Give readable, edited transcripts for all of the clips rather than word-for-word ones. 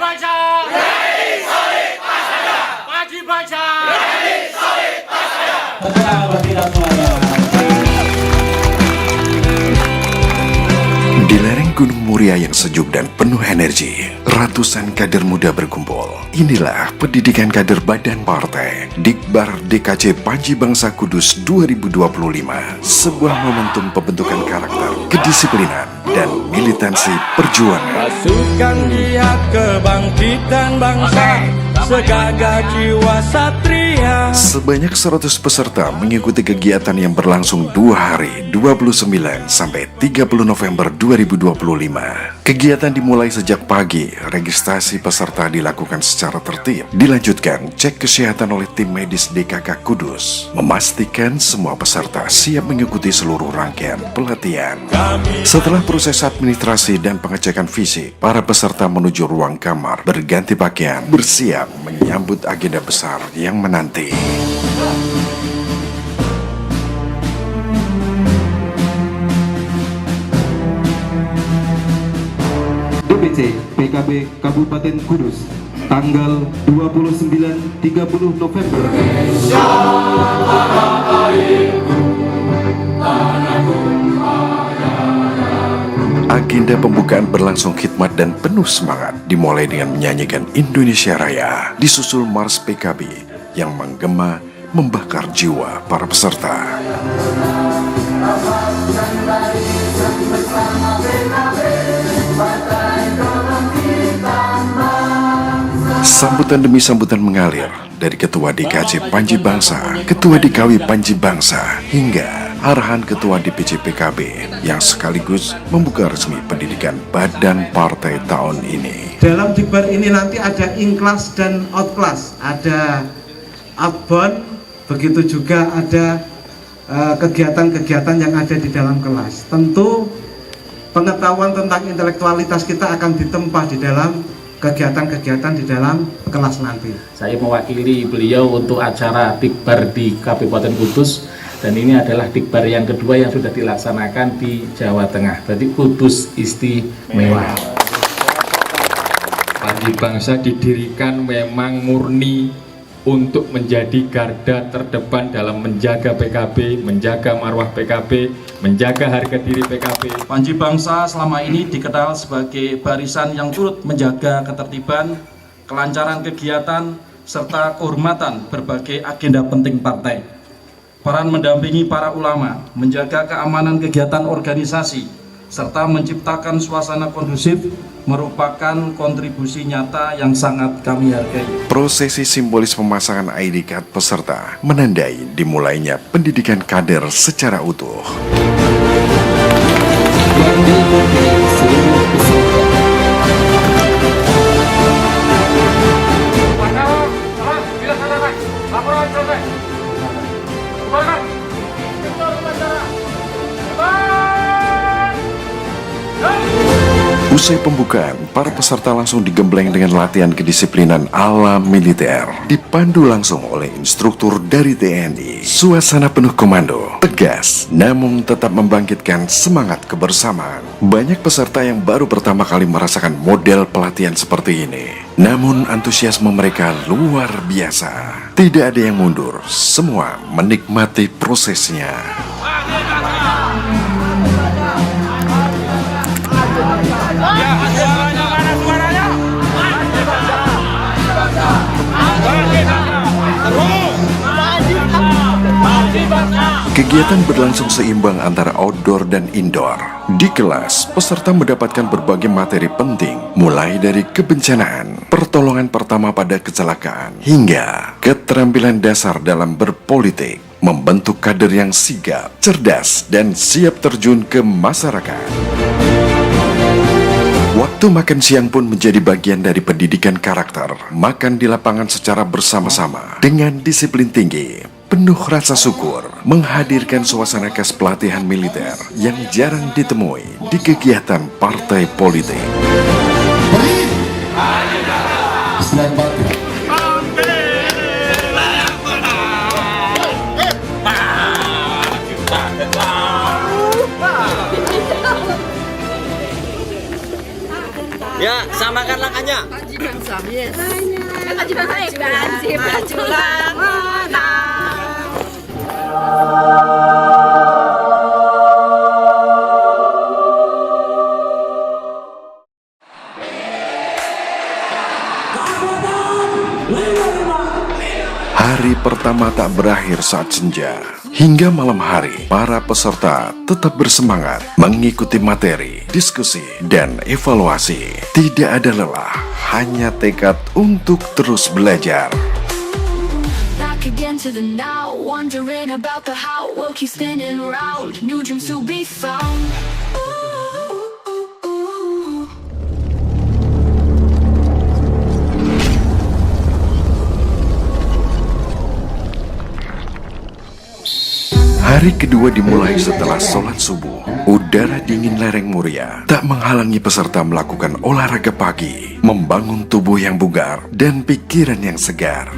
Bangsa. Ready, solid, waspada. Maju bangsa. Ready, solid, waspada. Tenang buat kita semuanya. Di lereng Gunung Muria yang sejuk dan penuh energi, ratusan kader muda berkumpul. Inilah pendidikan kader Badan Partai Dikbar DKC Panji Bangsa Kudus 2025. Sebuah momentum pembentukan karakter, kedisiplinan, dan militansi perjuangan. Pasukan Jihad Kebangkitan Bangsa, segagah jiwa satria. Sebanyak 100 peserta mengikuti kegiatan yang berlangsung 2 hari, 29 sampai 30 November 2025. Kegiatan dimulai sejak pagi, registrasi peserta dilakukan secara tertib. Dilanjutkan cek kesehatan oleh tim medis DKK Kudus, memastikan semua peserta siap mengikuti seluruh rangkaian pelatihan. Setelah proses administrasi dan pengecekan fisik, para peserta menuju ruang kamar, berganti pakaian, bersiap menyambut agenda besar yang menanti. DPC PKB Kabupaten Kudus tanggal 29-30 November. Agenda pembukaan berlangsung khidmat dan penuh semangat, dimulai dengan menyanyikan Indonesia Raya, disusul Mars PKB yang menggema membakar jiwa para peserta. Sambutan demi sambutan mengalir dari Ketua DKC Panji Bangsa, Ketua DKW Panji Bangsa, hingga arahan Ketua DPC PKB yang sekaligus membuka resmi pendidikan Badan Partai tahun ini. Dalam dikbar ini nanti ada in-class dan out-class, ada outbound, begitu juga ada kegiatan-kegiatan yang ada di dalam kelas. Tentu pengetahuan tentang intelektualitas kita akan ditempa di dalam kegiatan-kegiatan di dalam kelas nanti. Saya mewakili beliau untuk acara Dikbar di Kabupaten Kudus, dan ini adalah Dikbar yang kedua yang sudah dilaksanakan di Jawa Tengah. Berarti Kudus istimewa. Panji Bangsa didirikan memang murni untuk menjadi garda terdepan dalam menjaga PKB, menjaga marwah PKB, menjaga harga diri PKB. Panji Bangsa selama ini dikenal sebagai barisan yang turut menjaga ketertiban, kelancaran kegiatan, serta kehormatan berbagai agenda penting partai. Peran mendampingi para ulama, menjaga keamanan kegiatan organisasi, serta menciptakan suasana kondusif merupakan kontribusi nyata yang sangat kami hargai. Prosesi simbolis pemasangan ID card peserta menandai dimulainya pendidikan kader secara utuh. Usai pembukaan, para peserta langsung digembleng dengan latihan kedisiplinan ala militer, dipandu langsung oleh instruktur dari TNI. Suasana penuh komando, tegas, namun tetap membangkitkan semangat kebersamaan. Banyak peserta yang baru pertama kali merasakan model pelatihan seperti ini, namun antusiasme mereka luar biasa. Tidak ada yang mundur, semua menikmati prosesnya. Kegiatan berlangsung seimbang antara outdoor dan indoor. Di kelas, peserta mendapatkan berbagai materi penting, mulai dari kebencanaan, pertolongan pertama pada kecelakaan, hingga keterampilan dasar dalam berpolitik, membentuk kader yang sigap, cerdas, dan siap terjun ke masyarakat. Waktu makan siang pun menjadi bagian dari pendidikan karakter. Makan di lapangan secara bersama-sama dengan disiplin tinggi, penuh rasa syukur, menghadirkan suasana khas pelatihan militer yang jarang ditemui di kegiatan partai politik. Ya, samakanlah hanya Panji Bangsa, yes. Panji Bangsa, Panji Majulah menang. Hari pertama tak berakhir saat senja. Hingga malam hari, para peserta tetap bersemangat mengikuti materi, diskusi, dan evaluasi. Tidak ada lelah, hanya tekad untuk terus belajar. Back again to the now, wondering about the how. We'll keep spinning around, new dreams to be found. Hari kedua dimulai setelah sholat subuh. Udara dingin lereng Muria tak menghalangi peserta melakukan olahraga pagi, membangun tubuh yang bugar dan pikiran yang segar.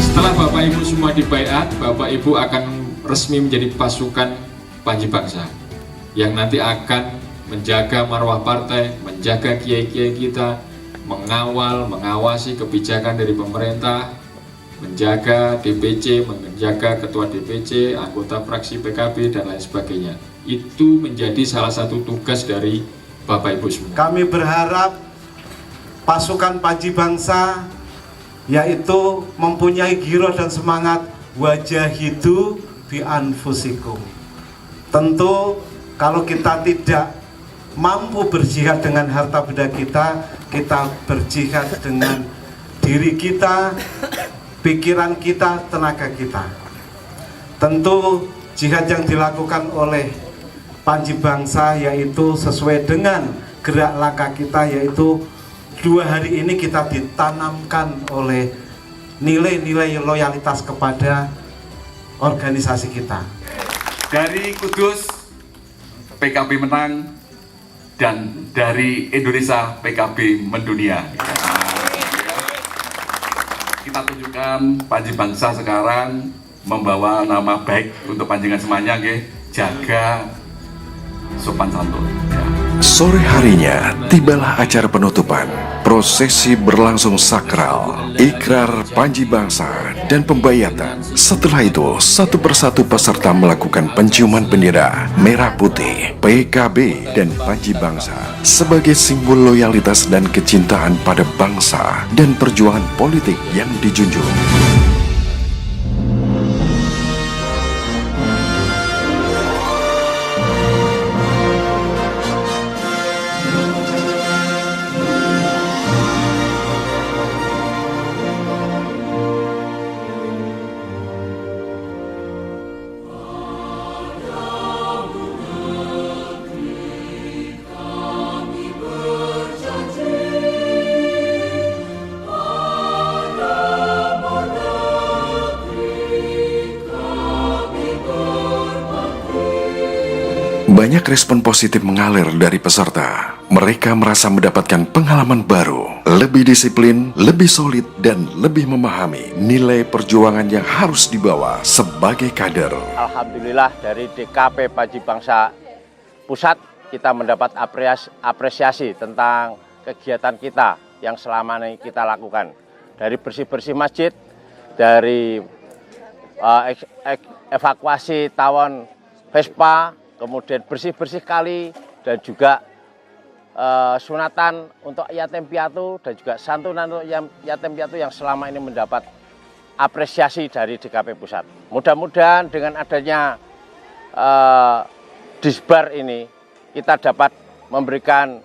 Setelah Bapak Ibu semua dibaiat, Bapak Ibu akan resmi menjadi pasukan Panji Bangsa yang nanti akan menjaga marwah partai, menjaga kiai-kiai kita, mengawasi kebijakan dari pemerintah, menjaga DPC, menjaga ketua DPC, anggota fraksi PKB, dan lain sebagainya. Itu menjadi salah satu tugas dari Bapak Ibu semua. Kami berharap pasukan Panji Bangsa yaitu mempunyai giroh dan semangat wajahidu bi anfusikum. Tentu kalau kita tidak mampu berjihad dengan harta benda kita, kita berjihad dengan diri kita, pikiran kita, tenaga kita. Tentu jihad yang dilakukan oleh Panji Bangsa yaitu sesuai dengan gerak langkah kita, yaitu 2 hari ini kita ditanamkan oleh nilai-nilai loyalitas kepada organisasi kita. Dari Kudus PKB menang, dan dari Indonesia PKB mendunia. Kita tunjukkan Panji Bangsa sekarang membawa nama baik untuk panjenengan semuanya, jaga sopan santun. Sore harinya, tibalah acara penutupan. Prosesi berlangsung sakral, ikrar Panji Bangsa, dan pembayatan. Setelah itu, satu persatu peserta melakukan penciuman bendera merah putih, PKB, dan Panji Bangsa sebagai simbol loyalitas dan kecintaan pada bangsa dan perjuangan politik yang dijunjung. Banyak respon positif mengalir dari peserta. Mereka merasa mendapatkan pengalaman baru, lebih disiplin, lebih solid, dan lebih memahami nilai perjuangan yang harus dibawa sebagai kader. Alhamdulillah dari DKP Panji Bangsa Pusat kita mendapat apresiasi tentang kegiatan kita yang selama ini kita lakukan. Dari bersih-bersih masjid, dari evakuasi tawon Vespa, kemudian bersih-bersih kali, dan juga sunatan untuk yatim piatu, dan juga santunan untuk yatim piatu yang selama ini mendapat apresiasi dari DKP Pusat. Mudah-mudahan dengan adanya Disbar ini kita dapat memberikan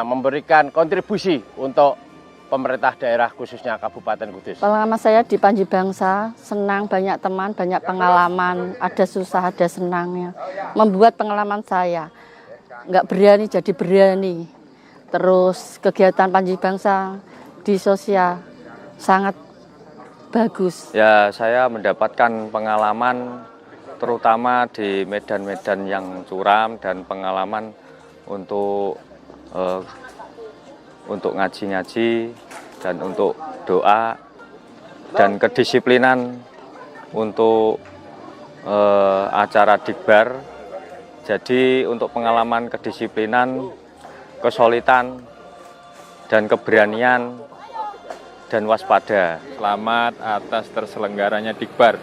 memberikan kontribusi untuk pemerintah daerah khususnya Kabupaten Kudus. Pengalaman saya di Panji Bangsa, senang, banyak teman, banyak pengalaman, ada susah, ada senangnya. Membuat pengalaman saya nggak berani jadi berani. Terus kegiatan Panji Bangsa di sosial sangat bagus. Ya, saya mendapatkan pengalaman terutama di medan-medan yang curam dan pengalaman untuk ngaji-ngaji dan untuk doa dan kedisiplinan untuk acara Dikbar. Jadi untuk pengalaman kedisiplinan, kesolidan dan keberanian dan waspada. Selamat atas terselenggaranya Dikbar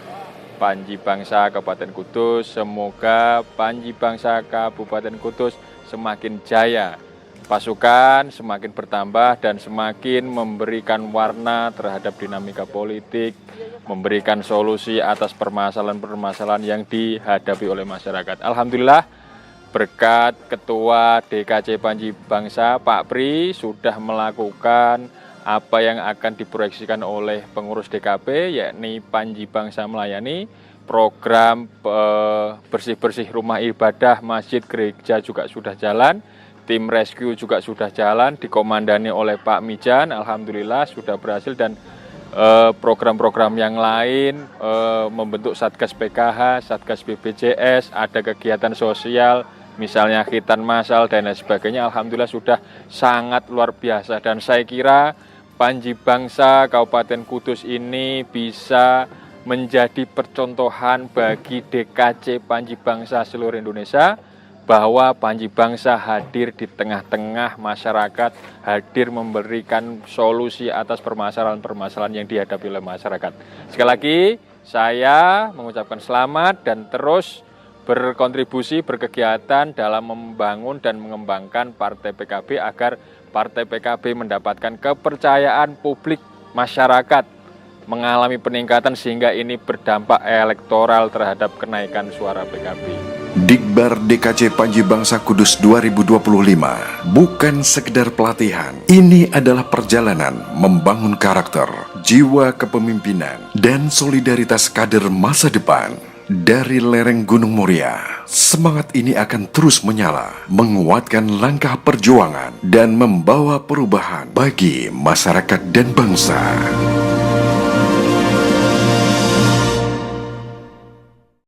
Panji Bangsa Kabupaten Kudus. Semoga Panji Bangsa Kabupaten Kudus semakin jaya, pasukan semakin bertambah dan semakin memberikan warna terhadap dinamika politik, memberikan solusi atas permasalahan-permasalahan yang dihadapi oleh masyarakat. Alhamdulillah, berkat Ketua DKC Panji Bangsa, Pak Pri, sudah melakukan apa yang akan diproyeksikan oleh pengurus DKP, yakni Panji Bangsa melayani. Program bersih-bersih rumah ibadah, masjid, gereja juga sudah jalan. Tim rescue juga sudah jalan, dikomandani oleh Pak Mijan. Alhamdulillah sudah berhasil. Dan program-program yang lain, membentuk Satgas PKH, Satgas BPJS, ada kegiatan sosial, misalnya khitan masal dan lain sebagainya. Alhamdulillah sudah sangat luar biasa. Dan saya kira Panji Bangsa Kabupaten Kudus ini bisa menjadi percontohan bagi DKC Panji Bangsa seluruh Indonesia, bahwa Panji Bangsa hadir di tengah-tengah masyarakat, hadir memberikan solusi atas permasalahan-permasalahan yang dihadapi oleh masyarakat. Sekali lagi, saya mengucapkan selamat dan terus berkontribusi, berkegiatan dalam membangun dan mengembangkan Partai PKB agar Partai PKB mendapatkan kepercayaan publik masyarakat, mengalami peningkatan sehingga ini berdampak elektoral terhadap kenaikan suara PKB. Dikbar DKC Panji Bangsa Kudus 2025 bukan sekedar pelatihan. Ini adalah perjalanan membangun karakter, jiwa kepemimpinan, dan solidaritas kader masa depan. Dari lereng Gunung Muria, semangat ini akan terus menyala, menguatkan langkah perjuangan, dan membawa perubahan bagi masyarakat dan bangsa.